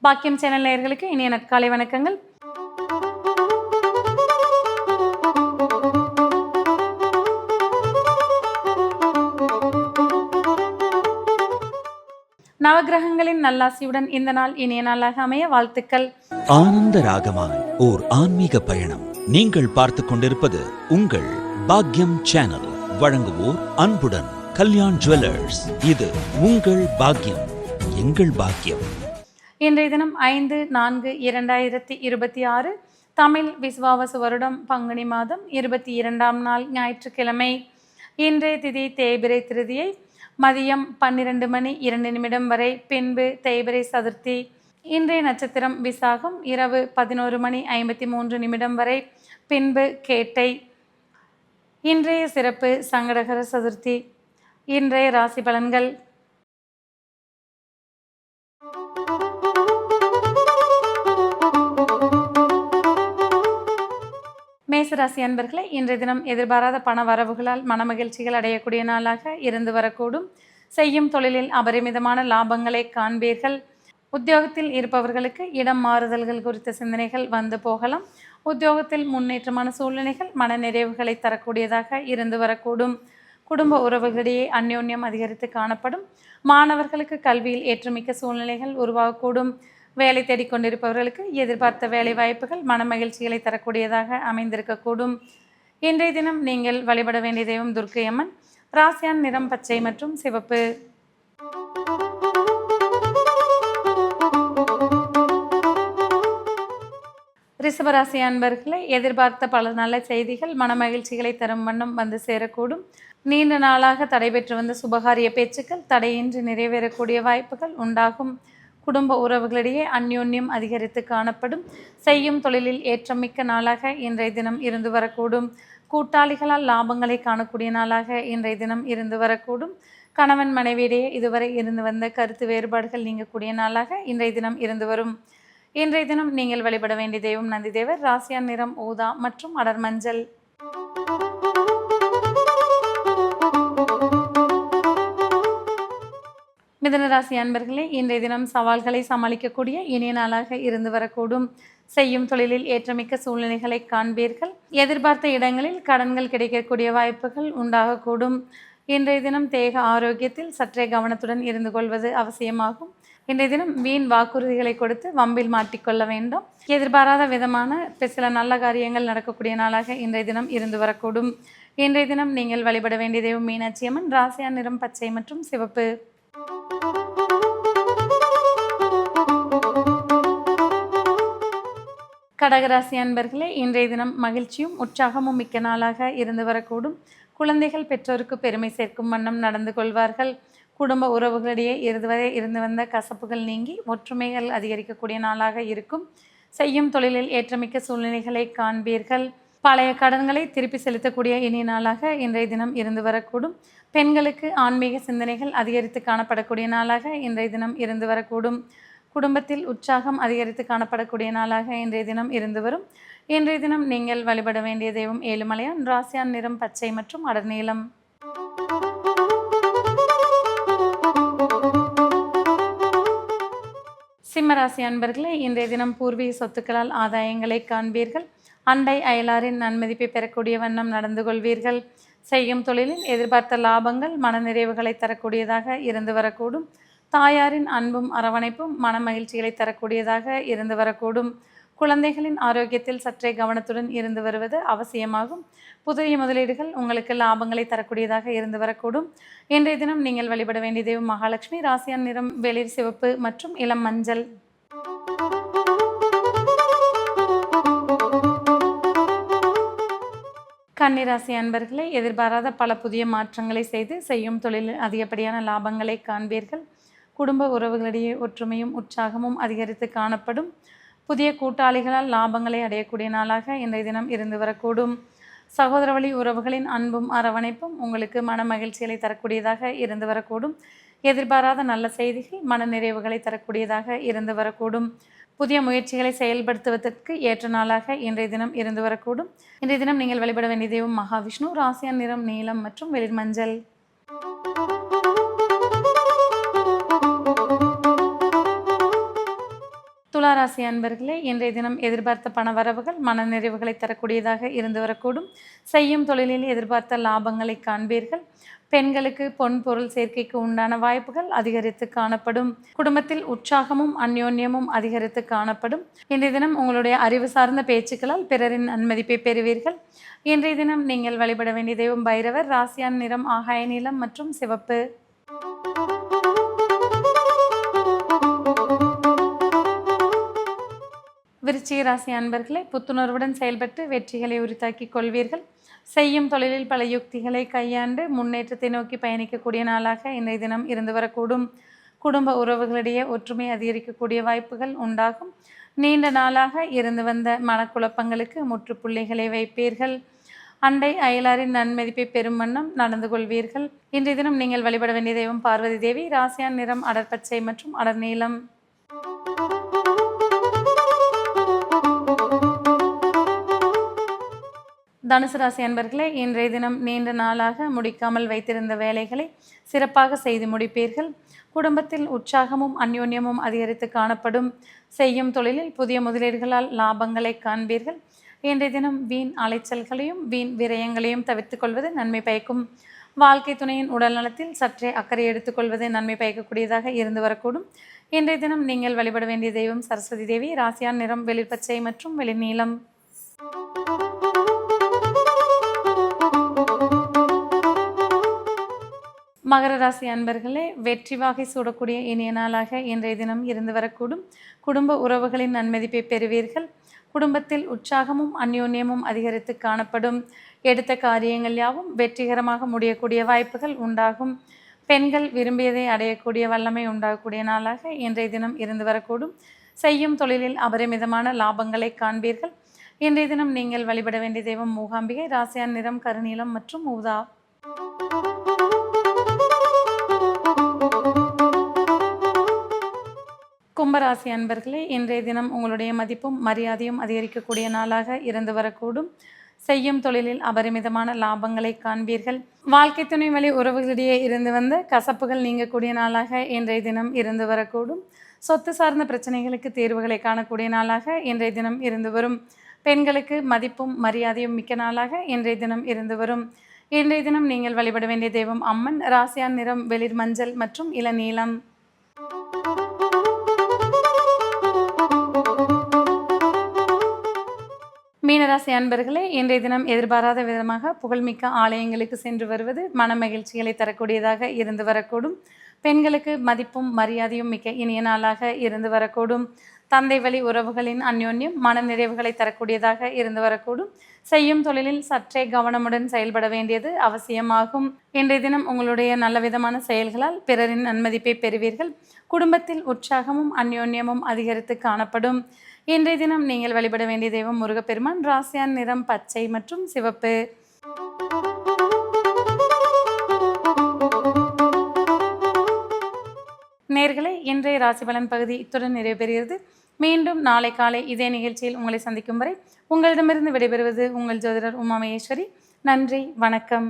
பாக்கியம் சேனல் நேயர்களுக்கு இனிய நற்காலை வணக்கங்கள். நவகிரகங்களின் நல்லாசியுடன் இந்த நாள் இனிய நாளாக அமைய வாழ்த்துக்கள். ஆனந்த ராகமாய் ஓர் ஆன்மீக பயணம். நீங்கள் பார்த்துக் கொண்டிருப்பது உங்கள் பாக்யம் சேனல். வழங்குவோர் அன்புடன் கல்யாண் ஜுவல்லர்ஸ். இது உங்கள் பாக்யம், எங்கள் பாக்யம். இன்றைய தினம் 5/4/2026 தமிழ் விசுவாவசு வருடம் பங்குனி மாதம் 22ஆம் நாள் ஞாயிற்றுக்கிழமை. இன்றைய திதி தேய்பிறை திருதியை மதியம் 12:02 வரை, பின்பு தேய்பிறை சதுர்த்தி. இன்றைய நட்சத்திரம் விசாகம் இரவு 11:53 வரை, பின்பு கேட்டை. இன்றைய சிறப்பு சங்கடகர சதுர்த்தி. இன்றைய ராசி பலன்கள். மேசராசி அன்பர்களே, இன்றைய தினம் எதிர்பாராத பண வரவுகளால் மனமகிழ்ச்சிகள் அடையக்கூடிய நாளாக இருந்து வரக்கூடும். செய்யும் தொழிலில் அபரிமிதமான லாபங்களை காண்பீர்கள். உத்தியோகத்தில் இருப்பவர்களுக்கு இடம் மாறுதல்கள் குறித்த சிந்தனைகள் வந்து போகலாம். உத்தியோகத்தில் முன்னேற்றமான சூழ்நிலைகள் மன நிறைவுகளை தரக்கூடியதாக இருந்து வரக்கூடும். குடும்ப உறவுகளிடையே அந்யோன்யம் அதிகரித்து காணப்படும். மாணவர்களுக்கு கல்வியில் ஏற்றமிக்க சூழ்நிலைகள் உருவாகக்கூடும். வேலை தேடிக்கொண்டிருப்பவர்களுக்கு எதிர்பார்த்த வேலை வாய்ப்புகள் மன மகிழ்ச்சிகளை தரக்கூடியதாக அமைந்திருக்கக்கூடும். இன்றைய தினம் நீங்கள் வழிபட வேண்டிய தெய்வம் துர்க்கை அம்மன். ராசியான் நிறம் பச்சை மற்றும் சிவப்பு. ரிஷபராசி அன்பர்களே, எதிர்பார்த்த பல நல்ல செய்திகள் மன மகிழ்ச்சிகளை தரும் வண்ணம் வந்து சேரக்கூடும். நீண்ட நாளாக தடைபெற்று வந்த சுபகாரிய பேச்சுக்கள் தடையின்றி நிறைவேறக்கூடிய வாய்ப்புகள் உண்டாகும். குடும்ப உறவுகளிடையே அந்யோன்யம் அதிகரித்து காணப்படும். செய்யும் தொழிலில் ஏற்றமிக்க நாளாக இன்றைய தினம் இருந்து வரக்கூடும். கூட்டாளிகளால் லாபங்களை காணக்கூடிய நாளாக இன்றைய தினம் இருந்து வரக்கூடும். கணவன் மனைவியிடையே இதுவரை இருந்து வந்த கருத்து வேறுபாடுகள் நீங்கக்கூடிய நாளாக இன்றைய தினம் இருந்து வரும். இன்றைய தினம் நீங்கள் வழிபட வேண்டிய தெய்வம் நந்திதேவர். ராசியான் நிறம் ஊதா மற்றும் அடர் மஞ்சள். மிதுனராசி அன்பர்களே, இன்றைய தினம் சவால்களை சமாளிக்கக்கூடிய இனிய நாளாக இருந்து வரக்கூடும். செய்யும் தொழிலில் ஏற்றமிக்க சூழ்நிலைகளை காண்பீர்கள். எதிர்பார்த்த இடங்களில் கடன்கள் கிடைக்கக்கூடிய வாய்ப்புகள் உண்டாகக்கூடும். இன்றைய தினம் தேக ஆரோக்கியத்தில் சற்றே கவனத்துடன் இருந்து கொள்வது அவசியமாகும். இன்றைய தினம் வீண் வாக்குறுதிகளை கொடுத்து வம்பில் மாட்டிக்கொள்ள வேண்டும். எதிர்பாராத விதமான சில நல்ல காரியங்கள் நடக்கக்கூடிய நாளாக இன்றைய தினம் இருந்து வரக்கூடும். இன்றைய தினம் நீங்கள் வழிபட வேண்டிய தெய்வம் மீனாட்சி அம்மன். ராசியான் நிறம் பச்சை மற்றும் சிவப்பு. கடகராசி அன்பர்களே, இன்றைய தினம் மகிழ்ச்சியும் உற்சாகமும் மிக்க நாளாக இருந்து வரக்கூடும். குழந்தைகள் பெற்றோருக்கு பெருமை சேர்க்கும் வண்ணம் நடந்து கொள்வார்கள். குடும்ப உறவுகளிடையே இதுவரை இருந்து வந்த கசப்புகள் நீங்கி ஒற்றுமைகள் அதிகரிக்கக்கூடிய நாளாக இருக்கும். செய்யும் தொழிலில் ஏற்றமிக்க சூழ்நிலைகளை காண்பீர்கள். பழைய கடன்களை திருப்பி செலுத்தக்கூடிய இனிய நாளாக இன்றைய தினம் இருந்து வரக்கூடும். பெண்களுக்கு ஆன்மீக சிந்தனைகள் அதிகரித்து காணப்படக்கூடிய நாளாக இன்றைய தினம் இருந்து வரக்கூடும். குடும்பத்தில் உற்சாகம் அதிகரித்து காணப்படக்கூடிய நாளாக இன்றைய தினம் இருந்து வரும். இன்றைய தினம் நீங்கள் வழிபட வேண்டிய தெய்வம் ஏழுமலையான். ராசியான் நிறம் பச்சை மற்றும் அடர்நீலம். சிம்மராசி அன்பர்களே, இன்றைய தினம் பூர்வீக சொத்துக்களால் ஆதாயங்களை காண்பீர்கள். அண்டை அயலாரின் நன்மதிப்பை பெறக்கூடிய வண்ணம் நடந்து கொள்வீர்கள். செய்யும் தொழிலில் எதிர்பார்த்த லாபங்கள் மன நிறைவுகளை தரக்கூடியதாக இருந்து வரக்கூடும். தாயாரின் அன்பும் அரவணைப்பும் மன மகிழ்ச்சிகளை தரக்கூடியதாக இருந்து வரக்கூடும். குழந்தைகளின் ஆரோக்கியத்தில் சற்றே கவனத்துடன் இருந்து வருவது அவசியமாகும். புதிய முதலீடுகள் உங்களுக்கு லாபங்களை தரக்கூடியதாக இருந்து வரக்கூடும். இன்றைய தினம் நீங்கள் வழிபட வேண்டிய தெய்வம் மகாலட்சுமி. ராசியான் நிறம் வெளிர் சிவப்பு மற்றும் இளம் மஞ்சள். கன்னிராசி அன்பர்களே, எதிர்பாராத பல புதிய மாற்றங்களை செய்து செய்யும் தொழிலில் அதிகப்படியான லாபங்களை காண்பீர்கள். குடும்ப உறவுகளிடையே ஒற்றுமையும் உற்சாகமும் அதிகரித்து காணப்படும். புதிய கூட்டாளிகளால் லாபங்களை அடையக்கூடிய நாளாக இன்றைய தினம் இருந்து வரக்கூடும். சகோதர வழி உறவுகளின் அன்பும் அரவணைப்பும் உங்களுக்கு மன மகிழ்ச்சிகளை தரக்கூடியதாக இருந்து வரக்கூடும். எதிர்பாராத நல்ல செய்திகள் மன நிறைவுகளை தரக்கூடியதாக இருந்து வரக்கூடும். புதிய முயற்சிகளை செயல்படுத்துவதற்கு ஏற்ற நாளாக இன்றைய தினம் இருந்து வரக்கூடும். இன்றைய தினம் நீங்கள் வழிபட வேண்டிய தெய்வம் மகாவிஷ்ணு. ராசியான் நிறம் நீலம் மற்றும் வெளிர் மஞ்சள். கும்பராசி அன்பர்களே, இன்றைய தினம் எதிர்பார்த்த பண வரவுகள் மனநிறைவுகளை தரக்கூடியதாக இருந்து வரக்கூடும். செய்யும் தொழிலில் எதிர்பார்த்த லாபங்களை காண்பீர்கள். பெண்களுக்கு பொன் பொருள் சேர்க்கைக்கு உண்டான வாய்ப்புகள் அதிகரித்து காணப்படும். குடும்பத்தில் உற்சாகமும் அந்யோன்யமும் அதிகரித்து காணப்படும். இன்றைய தினம் உங்களுடைய அறிவு சார்ந்த பேச்சுக்களால் பிறரின் நன்மதிப்பை பெறுவீர்கள். இன்றைய தினம் நீங்கள் வழிபட வேண்டிய தெய்வம் பைரவர். ராசியான் நிறம் ஆகாய நீலம் மற்றும் சிவப்பு. விருச்சிக ராசி அன்பர்களே, புத்துணர்வுடன் செயல்பட்டு வெற்றிகளை உரித்தாக்கி கொள்வீர்கள். செய்யும் தொழிலில் பல யுக்திகளை கையாண்டு முன்னேற்றத்தை நோக்கி பயணிக்கக்கூடிய நாளாக இன்றைய தினம் இருந்து வரக்கூடும். குடும்ப உறவுகளிடையே ஒற்றுமை அதிகரிக்கக்கூடிய வாய்ப்புகள் உண்டாகும். நீண்ட நாளாக இருந்து வந்த மனக்குழப்பங்களுக்கு முற்றுப்புள்ளிகளை வைப்பீர்கள். அண்டை அயலாரின் நன்மதிப்பை பெறும் வண்ணம் நடந்து கொள்வீர்கள். இன்றைய தினம் நீங்கள் வழிபட வேண்டிய தெய்வம் பார்வதி தேவி. ராசியான் நிறம் அடற்பச்சை மற்றும் அடர் நீலம். தனுசு ராசி அன்பர்களே, இன்றைய தினம் நீண்ட நாளாக முடிக்காமல் வைத்திருந்த வேலைகளை சிறப்பாக செய்து முடிப்பீர்கள். குடும்பத்தில் உற்சாகமும் அந்யோன்யமும் அதிகரித்து காணப்படும். செய்யும் தொழிலில் புதிய முதலீடுகளால் லாபங்களை காண்பீர்கள். இன்றைய தினம் வீண் அலைச்சல்களையும் வீண் விரயங்களையும் தவிர்த்துக் கொள்வது நன்மை பயக்கும். வாழ்க்கை துணையின் உடல் நலத்தில் சற்றே அக்கறை எடுத்துக்கொள்வது நன்மை பயக்கக்கூடியதாக இருந்து வரக்கூடும். இன்றைய தினம் நீங்கள் வழிபட வேண்டிய தெய்வம் சரஸ்வதி தேவி. ராசியான் நிறம் வெளிர்பச்சை மற்றும் வெளிநீலம். மகர ராசி அன்பர்களே, வெற்றி வாகை சூடக்கூடிய இனிய நாளாக இன்றைய தினம் இருந்து வரக்கூடும். குடும்ப உறவுகளின் நன்மதிப்பை பெறுவீர்கள். குடும்பத்தில் உற்சாகமும் அந்யோன்யமும் அதிகரித்து காணப்படும். எடுத்த காரியங்கள் யாவும் வெற்றிகரமாக முடியக்கூடிய வாய்ப்புகள் உண்டாகும். பெண்கள் விரும்பியதை அடையக்கூடிய வல்லமை உண்டாகக்கூடிய நாளாக இன்றைய தினம் இருந்து வரக்கூடும். செய்யும் தொழிலில் அபரிமிதமான லாபங்களை காண்பீர்கள். இன்றைய தினம் நீங்கள் வழிபட வேண்டிய தெய்வம் மூகாம்பிகை. ராசியான் நிறம் கருநீலம் மற்றும் ஊதா. கும்பராசி அன்பர்களே, இன்றைய தினம் உங்களுடைய மதிப்பும் மரியாதையும் அதிகரிக்கக்கூடிய நாளாக இருந்து வரக்கூடும். செய்யும் தொழிலில் அபரிமிதமான லாபங்களை காண்பீர்கள். வாழ்க்கை துணை வழி உறவுகளிடையே இருந்து வந்த கசப்புகள் நீங்கக்கூடிய நாளாக இன்றைய தினம் இருந்து வரக்கூடும். சொத்து சார்ந்த பிரச்சனைகளுக்கு தீர்வுகளை காணக்கூடிய நாளாக இன்றைய தினம் இருந்து வரும். பெண்களுக்கு மதிப்பும் மரியாதையும் மிக்க நாளாக இன்றைய தினம் இருந்து வரும். இன்றைய தினம் நீங்கள் வழிபட வேண்டிய தெய்வம் அம்மன். ராசியான் நிறம் வெளிர் மஞ்சள் மற்றும் இளநீலம். மீனராசி அன்பர்களே, இன்றைய தினம் எதிர்பாராத விதமாக புகழ்மிக்க ஆலயங்களுக்கு சென்று வருவது மன மகிழ்ச்சிகளை தரக்கூடியதாக இருந்து வரக்கூடும். பெண்களுக்கு மதிப்பும் மரியாதையும் மிக்க இனிய நாளாக இருந்து வரக்கூடும். தந்தை வழி உறவுகளின் அந்யோன்யம் மன நிறைவுகளை தரக்கூடியதாக இருந்து வரக்கூடும். செய்யும் தொழிலில் சற்றே கவனமுடன் செயல்பட வேண்டியது அவசியமாகும். இன்றைய தினம் உங்களுடைய நல்லவிதமான செயல்களால் பிறரின் நன்மதிப்பை பெறுவீர்கள். குடும்பத்தில் உற்சாகமும் அந்யோன்யமும் அதிகரித்து காணப்படும். இன்றைய தினம் நீங்கள் வழிபட வேண்டிய தெய்வம் முருகப்பெருமான். ராசியான் நிறம் பச்சை மற்றும் சிவப்பு. நேயர்களே, இன்றைய ராசி பலன் பகுதி இத்துடன் நிறைவு பெறுகிறது. மீண்டும் நாளை காலை இதே நிகழ்ச்சியில் உங்களை சந்திக்கும் வரை உங்களிடமிருந்து விடைபெறுவது உங்கள் ஜோதிடர் உமா மகேஸ்வரி. நன்றி, வணக்கம்.